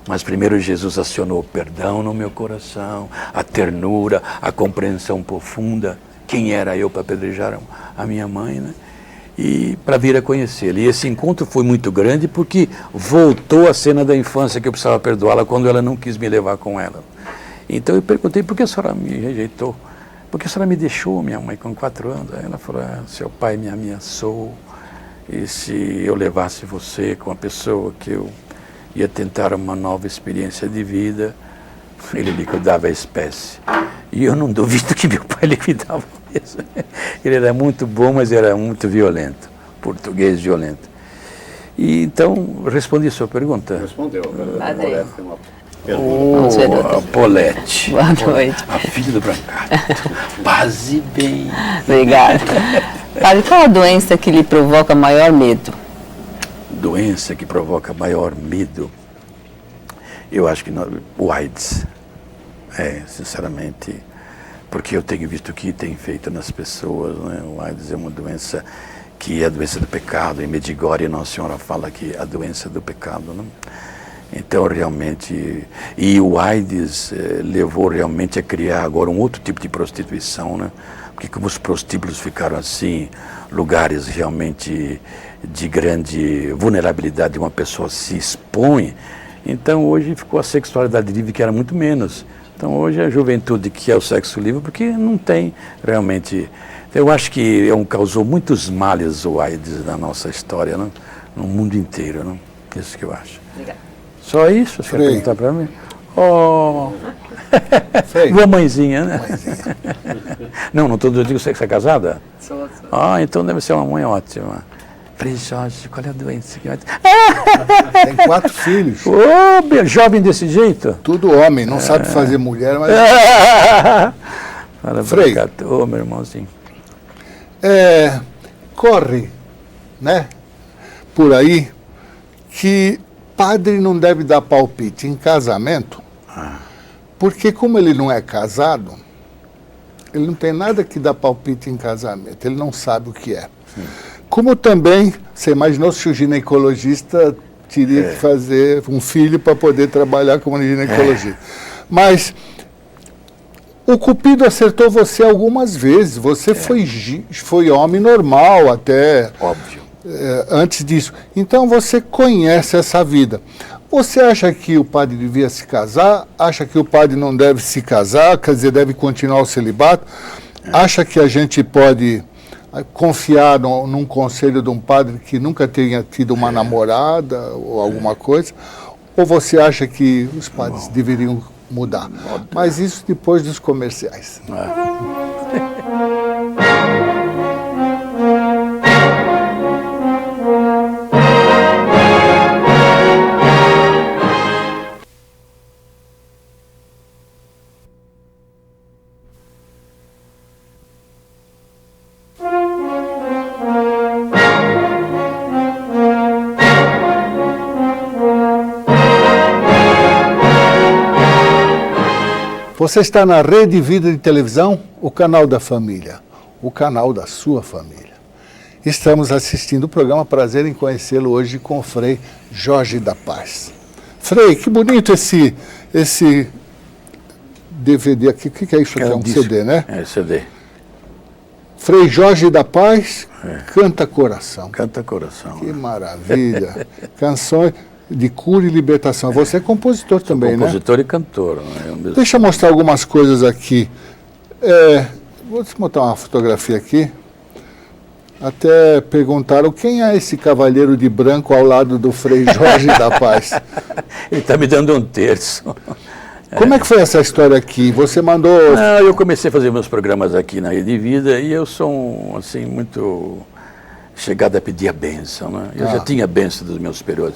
Mas primeiro Jesus acionou o perdão no meu coração, a ternura, a compreensão profunda. Quem era eu para apedrejar a minha mãe, né? E para vir a conhecê-la. E esse encontro foi muito grande porque voltou a cena da infância que eu precisava perdoá-la quando ela não quis me levar com ela. Então eu perguntei, por que a senhora me rejeitou? Por que a senhora me deixou, minha mãe, com 4 anos? Aí ela falou, seu pai me ameaçou, e se eu levasse você com a pessoa que eu ia tentar uma nova experiência de vida, ele liquidava a espécie. E eu não duvido que meu pai liquidava mesmo. Ele era muito bom, mas era muito violento, português violento. E então, respondi a sua pergunta. Respondeu. A Polete. Boa noite. A filha do Brancato. Paz e bem. Obrigada. Padre, qual a doença que lhe provoca maior medo? Doença que provoca maior medo? Eu acho que o AIDS. Sinceramente, porque eu tenho visto o que tem feito nas pessoas, né? O AIDS é uma doença que é a doença do pecado. Em Medjugorje, Nossa Senhora fala que é a doença do pecado, né? Então, realmente, e o AIDS levou realmente a criar agora um outro tipo de prostituição, né? Porque como os prostíbulos ficaram assim, lugares realmente de grande vulnerabilidade, uma pessoa se expõe, então hoje ficou a sexualidade livre, que era muito menos. Então hoje a juventude que é o sexo livre, porque não tem realmente... Eu acho que causou muitos males o AIDS na nossa história, né? No mundo inteiro, né? Isso que eu acho. Obrigada. Só isso? Você quer perguntar para mim? Oh! Boa mãezinha, né? Mãezinha. Não estou dizendo que você é casada? Sou. Ah, então deve ser uma mãe ótima. Falei, Jorge, qual é a doença que vai... Tem 4 filhos. Jovem desse jeito? Tudo homem, não sabe fazer mulher, mas... Fala, Frei. Ô, meu irmãozinho. Corre, né, por aí, que padre não deve dar palpite em casamento, porque como ele não é casado, ele não tem nada que dar palpite em casamento, ele não sabe o que é. Sim. Como também, você imaginou se o ginecologista teria que fazer um filho para poder trabalhar como ginecologista. Mas o Cupido acertou você algumas vezes, você foi homem normal até... Óbvio. Antes disso. Então você conhece essa vida. Você acha que o padre devia se casar? Acha que o padre não deve se casar? Quer dizer, deve continuar o celibato? Acha que a gente pode confiar num conselho de um padre que nunca tenha tido uma namorada ou alguma coisa? Ou você acha que os padres deveriam mudar? Mas isso depois dos comerciais. Você está na Rede Vida de Televisão, o canal da família, o canal da sua família. Estamos assistindo o programa Prazer em Conhecê-lo hoje com o Frei Jorge da Paz. Frei, que bonito esse DVD aqui. O que é isso aqui? É um CD, né? É CD. Frei Jorge da Paz, Canta Coração. Canta Coração. Que maravilha. Canções de cura e libertação. Você é compositor também, né? Compositor e cantor. Né? Deixa eu mostrar algumas coisas aqui. Vou te botar uma fotografia aqui. Até perguntaram quem é esse cavalheiro de branco ao lado do Frei Jorge da Paz. Ele está me dando um terço. Como é que foi essa história aqui? Você mandou... Não, eu comecei a fazer meus programas aqui na Rede Vida e eu sou, assim, muito chegado a pedir a bênção, né? Eu já tinha a bênção dos meus superiores.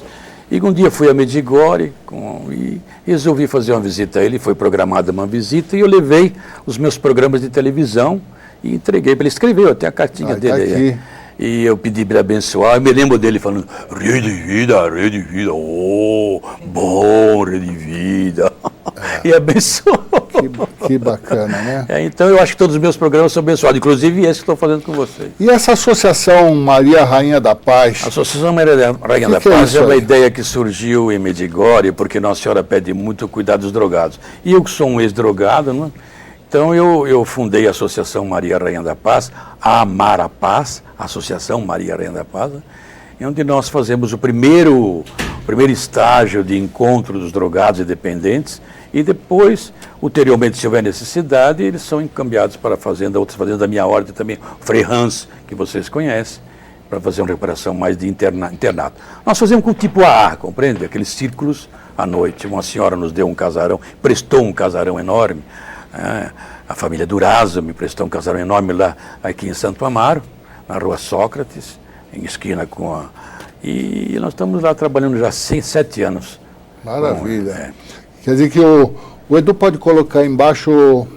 E um dia fui a Medjugorje e resolvi fazer uma visita a ele, foi programada uma visita e eu levei os meus programas de televisão e entreguei para ele. Escreveu até a cartinha dele aí. E eu pedi para ele abençoar, eu me lembro dele falando, Rede Vida, oh, bom, Rede Vida. E abençoou. Que bacana, né? Então eu acho que todos os meus programas são abençoados, inclusive esse que estou fazendo com vocês. E essa associação Maria Rainha da Paz? A Associação Maria Rainha da Paz é uma ideia que surgiu em Medjugorje, porque Nossa Senhora pede muito cuidado dos drogados. E eu que sou um ex-drogado, né? Então eu fundei a Associação Maria Rainha da Paz, a Amar a Paz, a Associação Maria Rainha da Paz, né? Onde nós fazemos o primeiro estágio de encontro dos drogados e dependentes e depois, ulteriormente, se houver necessidade, eles são encaminhados para a fazenda, outras fazendas da minha ordem também, o Frei Hans, que vocês conhecem, para fazer uma recuperação mais de internato. Nós fazemos com tipo AA, compreende? Aqueles círculos à noite. Uma senhora nos deu um casarão, prestou um casarão enorme. A família Durazo me prestou um casarão enorme lá aqui em Santo Amaro, na Rua Sócrates, em esquina com a... E nós estamos lá trabalhando já há 7 anos. Maravilha. Quer dizer que o Edu pode colocar embaixo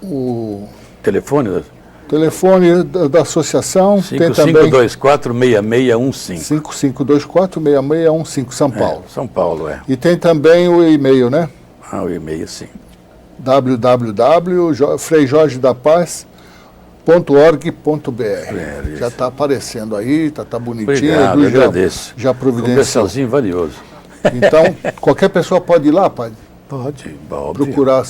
o telefone da associação. 5524-6615. 5524-6615, São Paulo. São Paulo, E tem também o e-mail, né? O e-mail, sim. www.freijorgedapaz.org.br. Já está aparecendo aí, está bonitinho. Obrigado, eu agradeço. Já providenciou. Comercialzinho valioso. Então, qualquer pessoa pode ir lá, padre? Pode. Procurar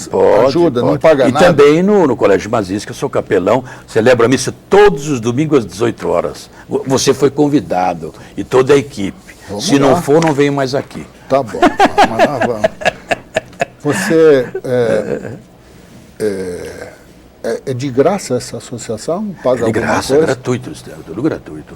ajuda, não paga nada. E também no Colégio Mazis, que eu sou capelão, celebro a missa todos os domingos às 18 horas. Você foi convidado e toda a equipe. Se não for, não venho mais aqui. Tá bom, mas nós vamos. Você é de graça essa associação? Paga de graça, coisa? gratuito, tudo gratuito.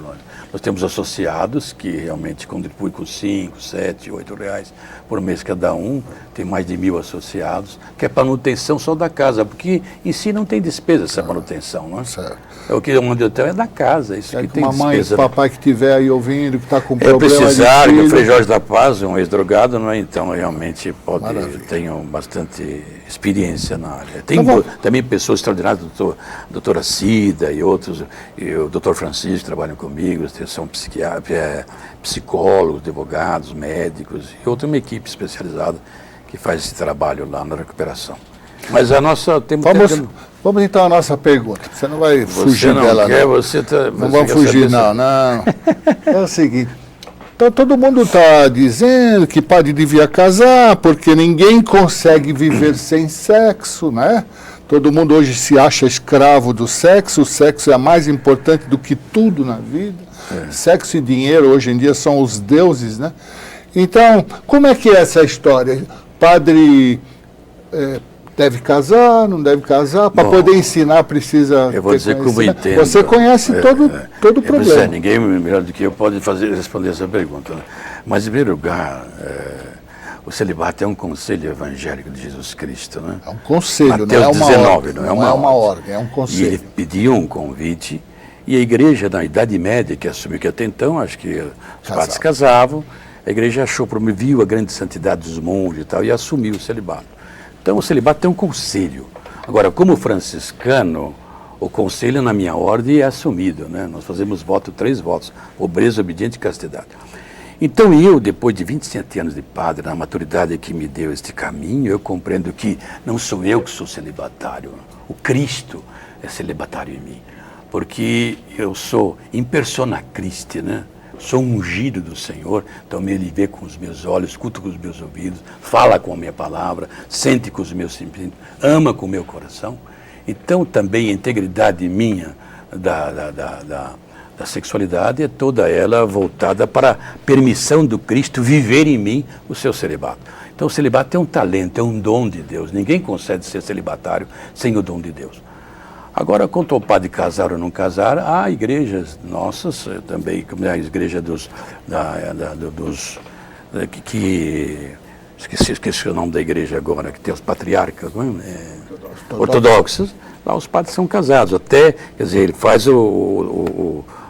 Nós temos associados que realmente contribuem com 5, 7, 8 reais por mês cada um. Tem mais de 1.000 associados, que é manutenção só da casa, porque em si não tem despesa essa manutenção, não é? Certo. É o que eu mando é da casa, isso que tem mamãe, despesa. papai que estiver aí ouvindo, que está com problema precisar, o Frei Jorge da Paz, um ex-drogado, não é? Então realmente tenho bastante experiência na área. Tem também pessoas extraordinárias, doutora Cida e outros, e o doutor Francisco trabalham comigo, são psicólogos, advogados, médicos, e outra uma equipe especializada que faz esse trabalho lá na recuperação. Mas a nossa... Vamos então à nossa pergunta. Você não vai fugir dela, não. Você não vamos fugir, não. É o seguinte, então todo mundo está dizendo que padre devia casar, porque ninguém consegue viver sem sexo, né? Todo mundo hoje se acha escravo do sexo, o sexo é mais importante do que tudo na vida. Sexo e dinheiro hoje em dia são os deuses, né? Então, como é que é essa história? Padre deve casar, não deve casar? Para poder ensinar precisa... Eu vou dizer como eu entendo. Você conhece todo o problema. Ninguém melhor do que eu pode responder essa pergunta. Né? Mas, em primeiro lugar, o celibato é um conselho evangélico de Jesus Cristo. Né? É um conselho, Mateus não é uma 19, ordem. Não é uma ordem, é um conselho. E ele pediu um convite, e a igreja, na Idade Média, que assumiu que até então, acho que os padres casavam, a igreja viu a grande santidade dos monges e tal, e assumiu o celibato. Então, o celibato tem um conselho. Agora, como franciscano, o conselho na minha ordem é assumido, né? Nós fazemos 3 votos, pobreza, obediência e castidade. Então, eu, depois de 27 anos de padre, na maturidade que me deu este caminho, eu compreendo que não sou eu que sou celibatário, o Cristo é celibatário em mim. Porque eu sou in persona Christi, né? Sou ungido do Senhor, então ele vê com os meus olhos, escuta com os meus ouvidos, fala com a minha palavra, sente com os meus sentimentos, ama com o meu coração. Então também a integridade minha da sexualidade é toda ela voltada para a permissão do Cristo viver em mim o seu celibato. Então o celibato é um talento, é um dom de Deus. Ninguém consegue ser celibatário sem o dom de Deus. Agora, quanto ao padre casar ou não casar, há igrejas nossas, também, como a igreja esqueci o nome da igreja agora, que tem os patriarcas, não é? Ortodoxos, lá os padres são casados, até, quer dizer, ele faz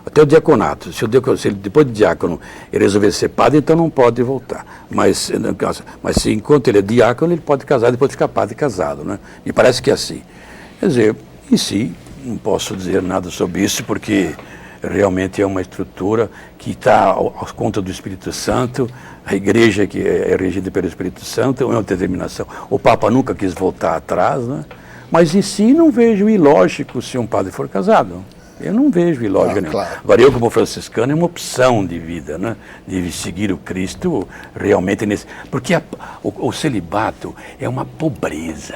até o diaconato. Se ele, depois de diácono, ele resolver ser padre, então não pode voltar. Mas se enquanto ele é diácono, ele pode casar, depois ficar padre casado, né? E parece que é assim. Quer dizer, em si, não posso dizer nada sobre isso, porque realmente é uma estrutura que está à conta do Espírito Santo, a igreja que é regida pelo Espírito Santo, é uma determinação. O Papa nunca quis voltar atrás, né? Mas em si não vejo ilógico se um padre for casado. Eu não vejo ilógica nenhuma. Claro. Agora, eu como franciscano é uma opção de vida, né? De seguir o Cristo realmente nesse... Porque o celibato é uma pobreza.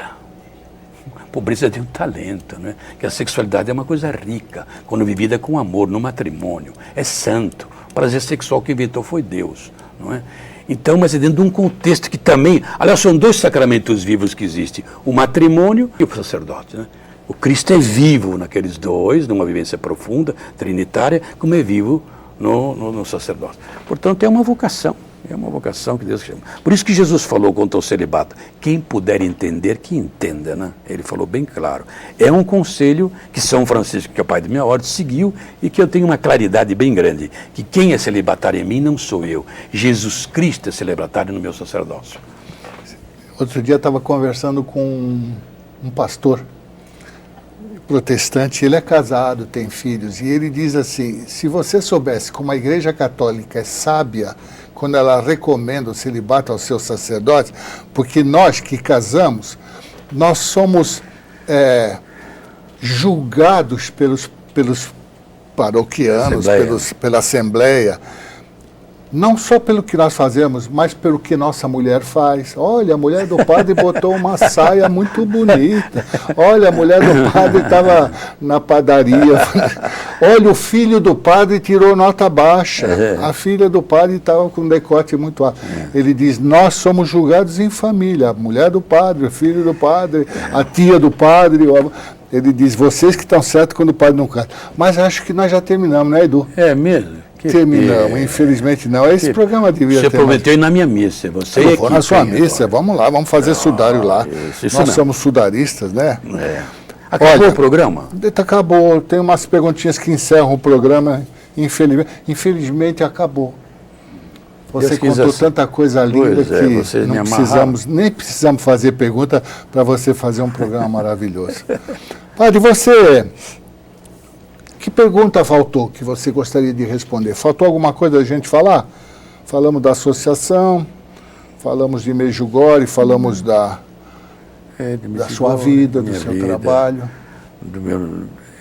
Pobreza de um talento, né? Que a sexualidade é uma coisa rica, quando vivida com amor, no matrimônio. É santo. O prazer sexual que inventou foi Deus, não é? Então, mas é dentro de um contexto que também... Aliás, são dois sacramentos vivos que existem. O matrimônio e o sacerdote, né? O Cristo é vivo naqueles dois, numa vivência profunda, trinitária, como é vivo no sacerdócio. Portanto, é uma vocação que Deus chama. Por isso que Jesus falou contra o celibato. Quem puder entender, que entenda, né? Ele falou bem claro. É um conselho que São Francisco, que é o pai de minha ordem, seguiu e que eu tenho uma claridade bem grande, que quem é celibatário em mim não sou eu. Jesus Cristo é celibatário no meu sacerdócio. Outro dia eu estava conversando com um pastor protestante, ele é casado, tem filhos, e ele diz assim, se você soubesse como a Igreja Católica é sábia quando ela recomenda o celibato aos seus sacerdotes, porque nós que casamos, nós somos julgados pelos paroquianos, pela Assembleia, não só pelo que nós fazemos, mas pelo que nossa mulher faz. Olha, a mulher do padre botou uma saia muito bonita. Olha, a mulher do padre estava na padaria. Olha, o filho do padre tirou nota baixa. A filha do padre estava com um decote muito alto. Ele diz, nós somos julgados em família. A mulher do padre, o filho do padre, a tia do padre. Ele diz, vocês que estão certos quando o padre não casa. Mas acho que nós já terminamos, né, Edu? É mesmo? Terminamos, infelizmente não. Esse programa devia ter... Você prometeu ir na minha missa. Você eu vou na sua missa, vamos lá, vamos fazer sudário lá. Nós somos sudaristas, né? Acabou o programa? Acabou. Tem umas perguntinhas que encerram o programa. Infelizmente acabou. Você contou tanta coisa linda que nem precisamos fazer pergunta para você fazer um programa maravilhoso. Padre, você... Que pergunta faltou que você gostaria de responder? Faltou alguma coisa a gente falar? Falamos da associação, falamos de Medjugorje, falamos da sua vida, do seu trabalho.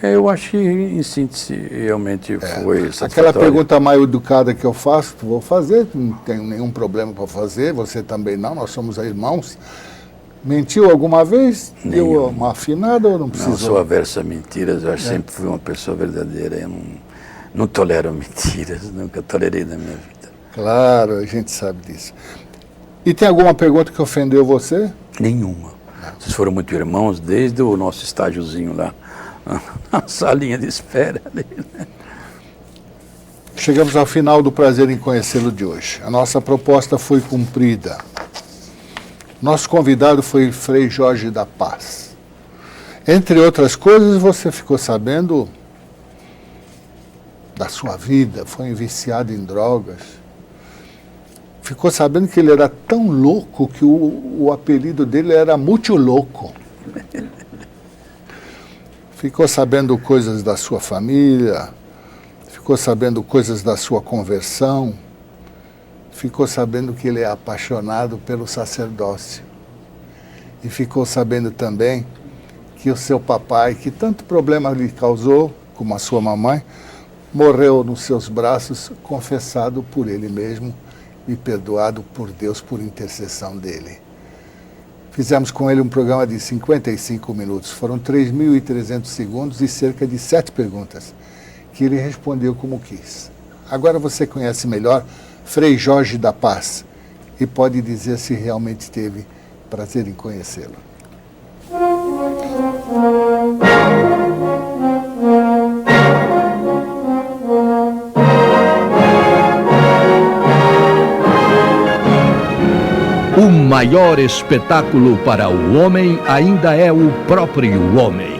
Eu acho que, em síntese, realmente foi satisfatório. Aquela pergunta mais educada que eu faço, vou fazer, não tenho nenhum problema para fazer, você também não, nós somos irmãos. Mentiu alguma vez? Deu uma afinada ou não precisou? Não sou averso a mentiras, eu sempre fui uma pessoa verdadeira, eu não tolero mentiras, nunca tolerei na minha vida. Claro, a gente sabe disso. E tem alguma pergunta que ofendeu você? Nenhuma. Vocês foram muito irmãos desde o nosso estágiozinho lá, na salinha de espera ali, né? Chegamos ao final do prazer em conhecê-lo de hoje. A nossa proposta foi cumprida. Nosso convidado foi Frei Jorge da Paz. Entre outras coisas, você ficou sabendo da sua vida, foi viciado em drogas. Ficou sabendo que ele era tão louco que o apelido dele era Multilouco. Ficou sabendo coisas da sua família, ficou sabendo coisas da sua conversão. Ficou sabendo que ele é apaixonado pelo sacerdócio. E ficou sabendo também que o seu papai, que tanto problema lhe causou, como a sua mamãe, morreu nos seus braços, confessado por ele mesmo e perdoado por Deus por intercessão dele. Fizemos com ele um programa de 55 minutos. Foram 3.300 segundos e cerca de 7 perguntas, que ele respondeu como quis. Agora você conhece melhor Frei Jorge da Paz e pode dizer se realmente teve prazer em conhecê-lo. Um maior espetáculo para o homem ainda é o próprio homem.